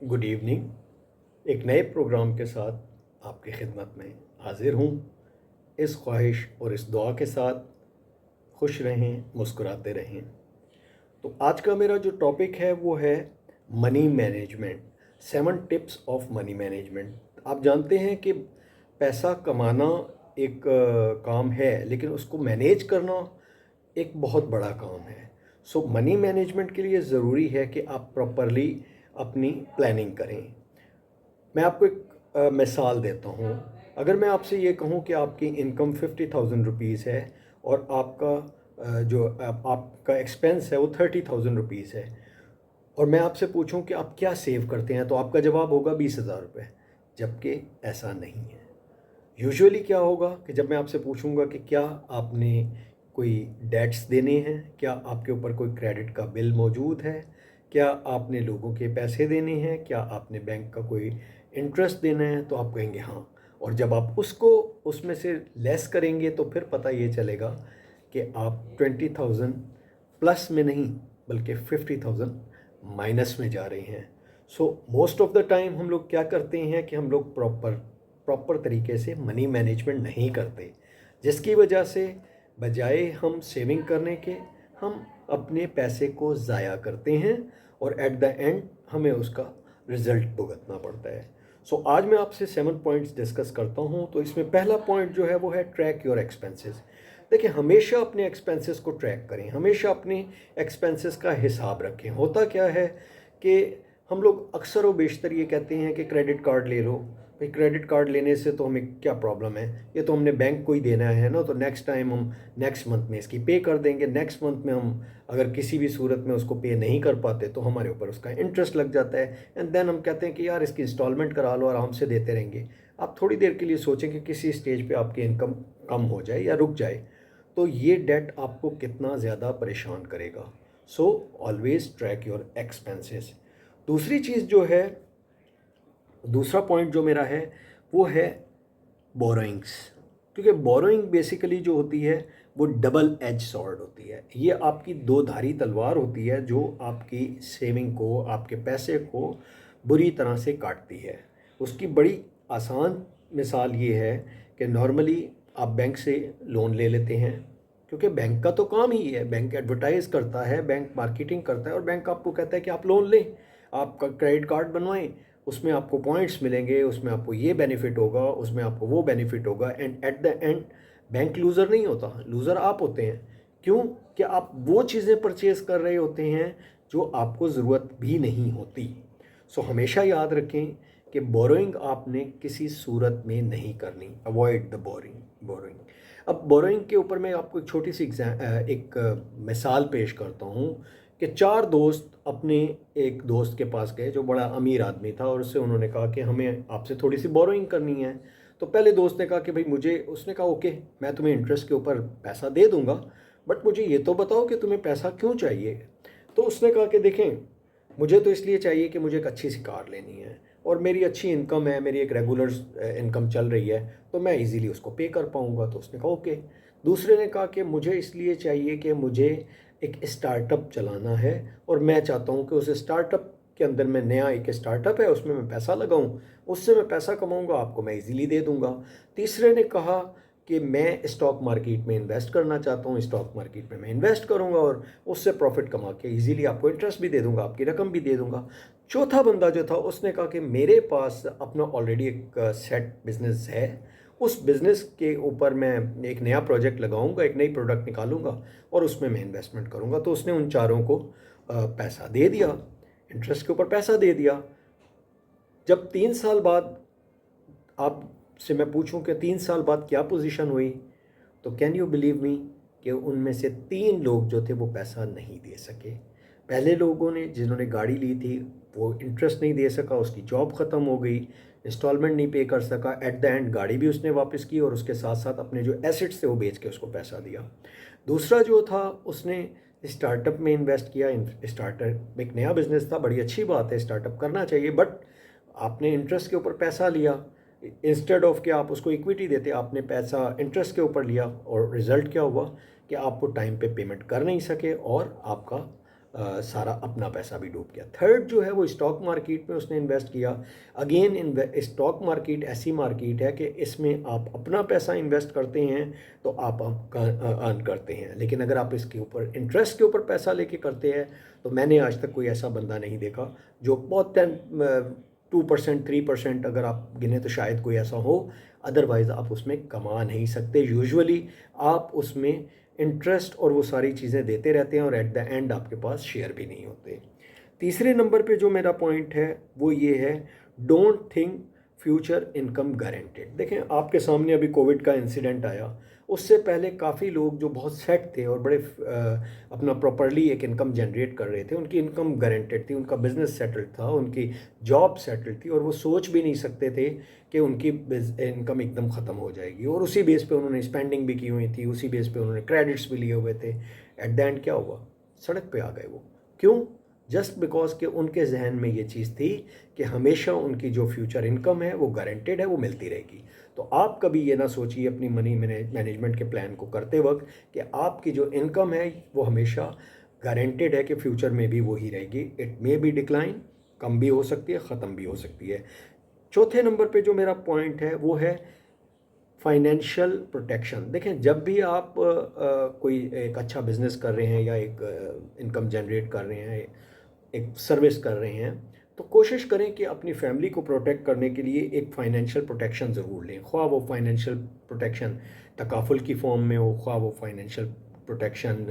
Good evening. एक नए programme के साथ आपकी खिदमत में हाजिर हूँ। इस ख्वाहिश और इस दुआ के साथ खुश रहें, मुस्कुराते रहें। तो आज का मेरा जो टॉपिक है वो है money management. 7 tips of money management. आप जानते हैं कि पैसा कमाना एक काम है, लेकिन उसको मैनेज करना एक बहुत बड़ा काम है। सो मनी मैनेजमेंट के लिए ज़रूरी है कि आप प्रॉपरली अपनी प्लानिंग करें। मैं आपको एक मिसाल देता हूँ। अगर मैं आपसे ये कहूँ कि आपकी इनकम 50,000 रुपीज़ है और आपका आपका एक्सपेंस है वो 30,000 रुपीज़ है, और मैं आपसे पूछूं कि आप क्या सेव करते हैं, तो आपका जवाब होगा 20,000 रुपये। जबकि ऐसा नहीं है। यूजुअली क्या होगा कि जब मैं आपसे पूछूंगा कि क्या आपने कोई डेट्स देने हैं, क्या आपके ऊपर कोई क्रेडिट का बिल मौजूद है, क्या आपने लोगों के पैसे देने हैं, क्या आपने बैंक का कोई इंटरेस्ट देना है, तो आप कहेंगे हाँ। और जब आप उसको उसमें से लेस करेंगे तो फिर पता ये चलेगा कि आप 20,000 प्लस में नहीं बल्कि 50,000 माइनस में जा रहे हैं। So most of the time हम लोग क्या करते हैं कि हम लोग प्रॉपर तरीके से मनी मैनेजमेंट नहीं करते, जिसकी वजह से बजाय हम सेविंग करने के हम अपने पैसे को ज़ाया करते हैं और एट द एंड हमें उसका रिज़ल्ट भुगतना पड़ता है। सो आज मैं आपसे 7 पॉइंट्स डिस्कस करता हूँ। तो इसमें पहला पॉइंट जो है वो है ट्रैक योर एक्सपेंसेस। देखिए, हमेशा अपने एक्सपेंसेस को ट्रैक करें, हमेशा अपने एक्सपेंसेस का हिसाब रखें। होता क्या है कि हम लोग अक्सर व बेशतर ये कहते हैं कि क्रेडिट कार्ड ले लो। भाई, क्रेडिट कार्ड लेने से तो हमें क्या प्रॉब्लम है, ये तो हमने बैंक को ही देना है ना, तो नेक्स्ट टाइम हम नेक्स्ट मंथ में इसकी पे कर देंगे। नेक्स्ट मंथ में हम अगर किसी भी सूरत में उसको पे नहीं कर पाते तो हमारे ऊपर उसका इंटरेस्ट लग जाता है, एंड देन हम कहते हैं कि यार इसकी इंस्टॉलमेंट करा लो, आराम से देते रहेंगे। आप थोड़ी देर के लिए सोचें कि किसी स्टेज पे आपकी इनकम कम हो जाए या रुक जाए, तो ये डेट आपको कितना ज़्यादा परेशान करेगा। So always track your expenses. दूसरी चीज़ जो है, दूसरा पॉइंट जो मेरा है वो है बोरोइंग्स। क्योंकि बोरोइंग बेसिकली जो होती है वो डबल एज सॉर्ड होती है। ये आपकी दो धारी तलवार होती है जो आपकी सेविंग को, आपके पैसे को बुरी तरह से काटती है। उसकी बड़ी आसान मिसाल ये है कि नॉर्मली आप बैंक से लोन ले लेते हैं, क्योंकि बैंक का तो काम ही है, बैंक एडवर्टाइज करता है, बैंक मार्केटिंग करता है, और बैंक आपको कहता है कि आप लोन लें, आपका क्रेडिट कार्ड बनवाएं, उसमें आपको पॉइंट्स मिलेंगे, उसमें आपको ये बेनिफिट होगा, उसमें आपको वो बेनिफिट होगा, and at the end bank loser नहीं होता, लूज़र आप होते हैं। क्यों? कि आप वो चीज़ें परचेज़ कर रहे होते हैं जो आपको ज़रूरत भी नहीं होती। सो हमेशा याद रखें कि बोरोइंग आपने किसी सूरत में नहीं करनी। Avoid the borrowing. अब बोरोइंग के ऊपर मैं आपको एक छोटी सी एक मिसाल पेश करता हूँ कि 4 दोस्त अपने एक दोस्त के पास गए जो बड़ा अमीर आदमी था, और उससे उन्होंने कहा कि हमें आपसे थोड़ी सी बोरोइंग करनी है। तो पहले दोस्त ने कहा कि भाई मुझे, उसने कहा ओके, मैं तुम्हें इंटरेस्ट के ऊपर पैसा दे दूंगा, बट मुझे ये तो बताओ कि तुम्हें पैसा क्यों चाहिए। तो उसने कहा कि देखें, मुझे तो इसलिए चाहिए कि मुझे एक अच्छी सी कार लेनी है, और मेरी अच्छी इनकम है, मेरी एक रेगुलर इनकम चल रही है, तो मैं इजीली उसको पे कर पाऊंगा। तो उसने कहा ओके। दूसरे ने कहा कि मुझे इसलिए चाहिए कि मुझे एक स्टार्टअप चलाना है, और मैं चाहता हूँ कि उस स्टार्टअप के अंदर, मैं नया एक स्टार्टअप है उसमें मैं पैसा लगाऊं, उससे मैं पैसा कमाऊंगा, आपको मैं इजीली दे दूंगा। तीसरे ने कहा कि मैं स्टॉक मार्केट में इन्वेस्ट करना चाहता हूँ, स्टॉक मार्केट में मैं इन्वेस्ट करूँगा और उससे प्रॉफिट कमा के इजीली आपको इंटरेस्ट भी दे दूँगा, आपकी रकम भी दे दूँगा। चौथा बंदा जो था उसने कहा कि मेरे पास अपना ऑलरेडी एक सेट बिजनेस है, उस बिज़नेस के ऊपर मैं एक नया प्रोजेक्ट लगाऊंगा, एक नई प्रोडक्ट निकालूंगा और उसमें मैं इन्वेस्टमेंट करूंगा। तो उसने उन चारों को पैसा दे दिया, इंटरेस्ट के ऊपर पैसा दे दिया। जब 3 साल बाद आपसे मैं पूछूं कि 3 साल बाद क्या पोजीशन हुई, तो कैन यू बिलीव मी कि उनमें से 3 लोग जो थे वो पैसा नहीं दे सके। पहले लोगों ने, जिन्होंने गाड़ी ली थी, वो इंटरेस्ट नहीं दे सका, उसकी जॉब ख़त्म हो गई, इंस्टॉलमेंट नहीं पे कर सका, एट द एंड गाड़ी भी उसने वापस की और उसके साथ साथ अपने जो एसेट्स थे वो बेच के उसको पैसा दिया। दूसरा जो था उसने स्टार्टअप में इन्वेस्ट किया। स्टार्टअप एक नया बिजनेस था, बड़ी अच्छी बात है, स्टार्टअप करना चाहिए, बट आपने इंटरेस्ट के ऊपर पैसा लिया, इंस्टेड ऑफ कि आप उसको इक्विटी देते, आपने पैसा इंटरेस्ट के ऊपर लिया, और रिज़ल्ट क्या हुआ कि आपको टाइम पे पेमेंट कर नहीं सके और आपका सारा अपना पैसा भी डूब गया। थर्ड जो है वो स्टॉक मार्केट में उसने इन्वेस्ट किया। अगेन स्टॉक मार्केट ऐसी मार्केट है कि इसमें आप अपना पैसा इन्वेस्ट करते हैं तो आप अर्न करते हैं, लेकिन अगर आप इसके ऊपर इंटरेस्ट के ऊपर पैसा लेके करते हैं तो मैंने आज तक कोई ऐसा बंदा नहीं देखा जो बहुत 2% 3%, अगर आप गिने तो शायद कोई ऐसा हो, अदरवाइज़ आप उसमें कमा नहीं सकते। यूजुअली आप उसमें इंटरेस्ट और वो सारी चीज़ें देते रहते हैं और एट द एंड आपके पास शेयर भी नहीं होते। तीसरे नंबर पे जो मेरा पॉइंट है वो ये है, don't think future income guaranteed. देखें, आपके सामने अभी कोविड का इंसिडेंट आया, उससे पहले काफ़ी लोग जो बहुत सेट थे और बड़े अपना प्रॉपरली एक इनकम जनरेट कर रहे थे, उनकी इनकम गारंटेड थी, उनका बिजनेस सेटल्ड था, उनकी जॉब सेटल्ड थी और वो सोच भी नहीं सकते थे कि उनकी इनकम एकदम ख़त्म हो जाएगी। और उसी बेस पे उन्होंने स्पेंडिंग भी की हुई थी, उसी बेस पे उन्होंने क्रेडिट्स भी लिए हुए थे। एट द एंड क्या हुआ? सड़क पे आ गए वो। क्यों? जस्ट बिकॉज कि उनके जहन में ये चीज़ थी कि हमेशा उनकी जो फ्यूचर इनकम है वो गारंटेड है, वो मिलती रहेगी। तो आप कभी ये ना सोचिए अपनी मनी मैनेजमेंट के प्लान को करते वक्त कि आपकी जो इनकम है वो हमेशा गारंटेड है कि फ्यूचर में भी वही रहेगी। इट मे बी डिक्लाइन, कम भी हो सकती है, ख़त्म भी हो सकती है। चौथे नंबर पे जो मेरा पॉइंट है वो है फाइनेंशियल प्रोटेक्शन। देखें, जब भी आप कोई एक अच्छा बिजनेस कर रहे हैं या एक इनकम जनरेट कर रहे हैं, एक सर्विस कर रहे हैं, तो कोशिश करें कि अपनी फैमिली को प्रोटेक्ट करने के लिए एक फाइनेंशियल प्रोटेक्शन ज़रूर लें। ख्वाह वो फाइनेंशियल प्रोटेक्शन तकाफुल की फॉर्म में हो, ख्वाह वो फाइनेंशियल प्रोटेक्शन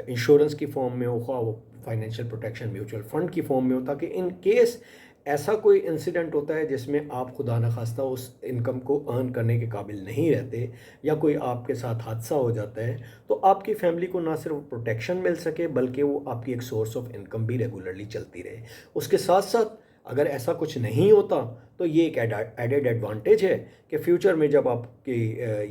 इंश्योरेंस की फॉर्म में हो, ख्वाह वो फाइनेंशियल प्रोटेक्शन म्यूचुअल फंड की फॉर्म में हो, ताकि इन केस ऐसा कोई इंसिडेंट होता है जिसमें आप खुदा न खास्ता उस इनकम को अर्न करने के काबिल नहीं रहते या कोई आपके साथ हादसा हो जाता है, तो आपकी फैमिली को ना सिर्फ प्रोटेक्शन मिल सके बल्कि वो आपकी एक सोर्स ऑफ इनकम भी रेगुलरली चलती रहे। उसके साथ साथ अगर ऐसा कुछ नहीं होता तो ये एक एडेड एडवांटेज है कि फ्यूचर में जब आपकी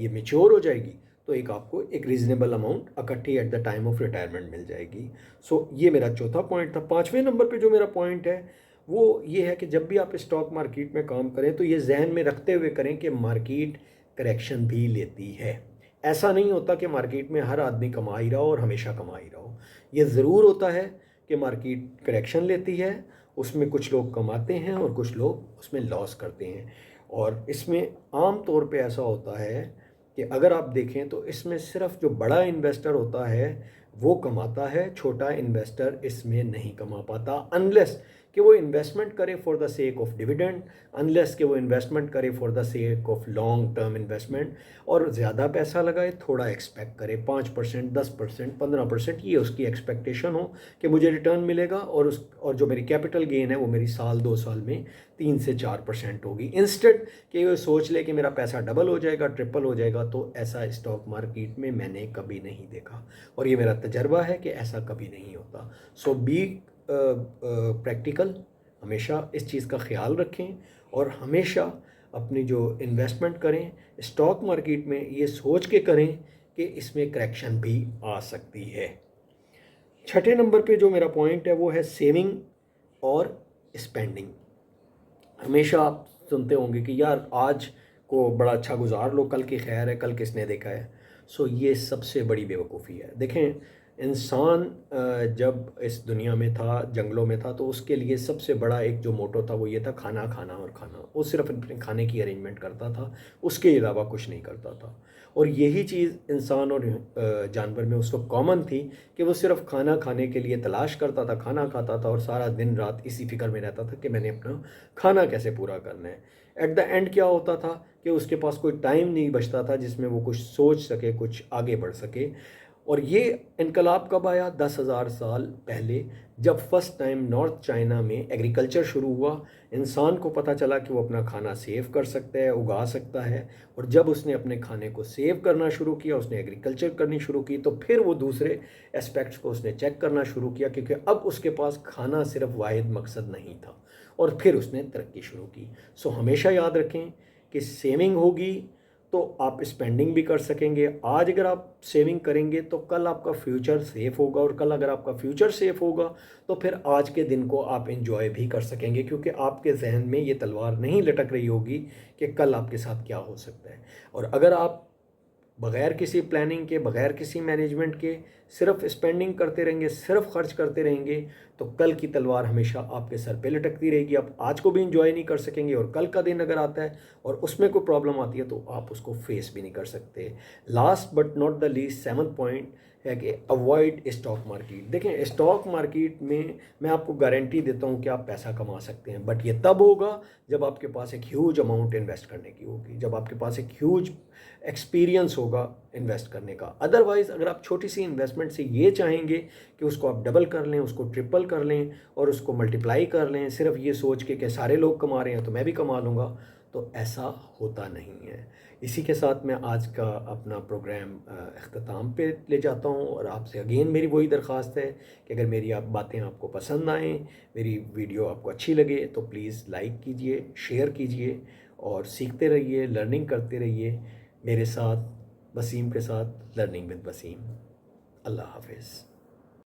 ये मेच्योर हो जाएगी तो एक आपको एक रीज़नेबल अमाउंट इकट्ठी at the time of retirement मिल जाएगी। सो ये मेरा चौथा पॉइंट था। पाँचवें नंबर पे जो मेरा पॉइंट है वो ये है कि जब भी आप स्टॉक मार्केट में काम करें तो ये जहन में रखते हुए करें कि मार्केट करेक्शन भी लेती है। ऐसा नहीं होता कि मार्केट में हर आदमी कमा ही रहा हो और हमेशा कमा ही रहा हो। ये ज़रूर होता है कि मार्केट करेक्शन लेती है, उसमें कुछ लोग कमाते हैं और कुछ लोग उसमें लॉस करते हैं। और इसमें आम तौर पे ऐसा होता है कि अगर आप देखें तो इसमें सिर्फ जो बड़ा इन्वेस्टर होता है वो कमाता है, छोटा इन्वेस्टर इसमें नहीं कमा पाता, अनलेस कि वो इन्वेस्टमेंट करे for the sake of dividend, unless कि वो इन्वेस्टमेंट करे for the sake of long term investment, और ज़्यादा पैसा लगाए, थोड़ा एक्सपेक्ट करे, 5%, 10%, 15%, ये उसकी एक्सपेक्टेशन हो कि मुझे रिटर्न मिलेगा और जो मेरी कैपिटल गेन है वो मेरी साल 2 साल में 3 से 4% होगी। इंस्टेड कि वो सोच ले कि मेरा पैसा डबल हो जाएगा, ट्रिपल हो जाएगा। तो ऐसा स्टॉक मार्केट में मैंने कभी नहीं देखा और ये मेरा तजर्बा है कि ऐसा कभी नहीं होता। सो बी प्रैक्टिकल, हमेशा इस चीज़ का ख्याल रखें और हमेशा अपनी जो इन्वेस्टमेंट करें स्टॉक मार्केट में ये सोच के करें कि इसमें करेक्शन भी आ सकती है। छठे नंबर पे जो मेरा पॉइंट है वो है सेविंग और स्पेंडिंग। हमेशा आप सुनते होंगे कि यार आज को बड़ा अच्छा गुजार लो, कल की खैर है, कल किसने देखा है। सो ये सबसे बड़ी बेवकूफ़ी है। देखें, इंसान जब इस दुनिया में था, जंगलों में था, तो उसके लिए सबसे बड़ा एक जो मोटो था वो ये था, खाना खाना और खाना। वो सिर्फ अपने खाने की अरेंजमेंट करता था, उसके अलावा कुछ नहीं करता था। और यही चीज़ इंसान और जानवर में उस वक्त कॉमन थी कि वो सिर्फ खाना खाने के लिए तलाश करता था, खाना खाता था और सारा दिन रात इसी फिक्र में रहता था कि मैंने अपना खाना कैसे पूरा करना है। एट द एंड क्या होता था कि उसके पास कोई टाइम नहीं बचता था जिसमें वो कुछ सोच सके, कुछ आगे बढ़ सके। और ये इनकलाब कब आया? 10,000 साल पहले, जब फर्स्ट टाइम नॉर्थ चाइना में एग्रीकल्चर शुरू हुआ। इंसान को पता चला कि वो अपना खाना सेव कर सकता है, उगा सकता है। और जब उसने अपने खाने को सेव करना शुरू किया, उसने एग्रीकल्चर करनी शुरू की, तो फिर वो दूसरे एस्पेक्ट्स को उसने चेक करना शुरू किया, क्योंकि अब उसके पास खाना सिर्फ वाहिद मकसद नहीं था। और फिर उसने तरक्की शुरू की। सो हमेशा याद रखें कि सेविंग होगी तो आप स्पेंडिंग भी कर सकेंगे। आज अगर आप सेविंग करेंगे तो कल आपका फ्यूचर सेफ होगा, और कल अगर आपका फ्यूचर सेफ होगा तो फिर आज के दिन को आप एंजॉय भी कर सकेंगे, क्योंकि आपके जहन में ये तलवार नहीं लटक रही होगी कि कल आपके साथ क्या हो सकता है। और अगर आप बग़ैर किसी प्लानिंग के, बग़ैर किसी मैनेजमेंट के सिर्फ स्पेंडिंग करते रहेंगे, सिर्फ खर्च करते रहेंगे, तो कल की तलवार हमेशा आपके सर पे लटकती रहेगी। आप आज को भी इंजॉय नहीं कर सकेंगे और कल का दिन अगर आता है और उसमें कोई प्रॉब्लम आती है तो आप उसको फेस भी नहीं कर सकते। Last but not the least, 7th point है कि अवॉइड स्टॉक मार्केट। देखें, स्टॉक मार्केट में मैं आपको गारंटी देता हूँ कि आप पैसा कमा सकते हैं, बट ये तब होगा जब आपके पास एक ह्यूज अमाउंट इन्वेस्ट करने की होगी, जब आपके पास एक ह्यूज एक्सपीरियंस होगा इन्वेस्ट करने का। अदरवाइज़ अगर आप छोटी सी इन्वेस्टमेंट से ये चाहेंगे कि उसको आप डबल कर लें, उसको ट्रिपल कर लें और उसको मल्टीप्लाई कर लें, सिर्फ ये सोच के कि सारे लोग कमा रहे हैं तो मैं भी कमा लूँगा, तो ऐसा होता नहीं है। इसी के साथ मैं आज का अपना प्रोग्राम अख्ताम पे ले जाता हूँ और आपसे अगेन मेरी वही दरख्वास्त है कि अगर मेरी आप बातें आपको पसंद आएँ, मेरी वीडियो आपको अच्छी लगे, तो प्लीज़ लाइक कीजिए, शेयर कीजिए और सीखते रहिए, लर्निंग करते रहिए मेरे साथ, वसीम के साथ, लर्निंग विद वसीम। अल्लाह हाफ़िज़।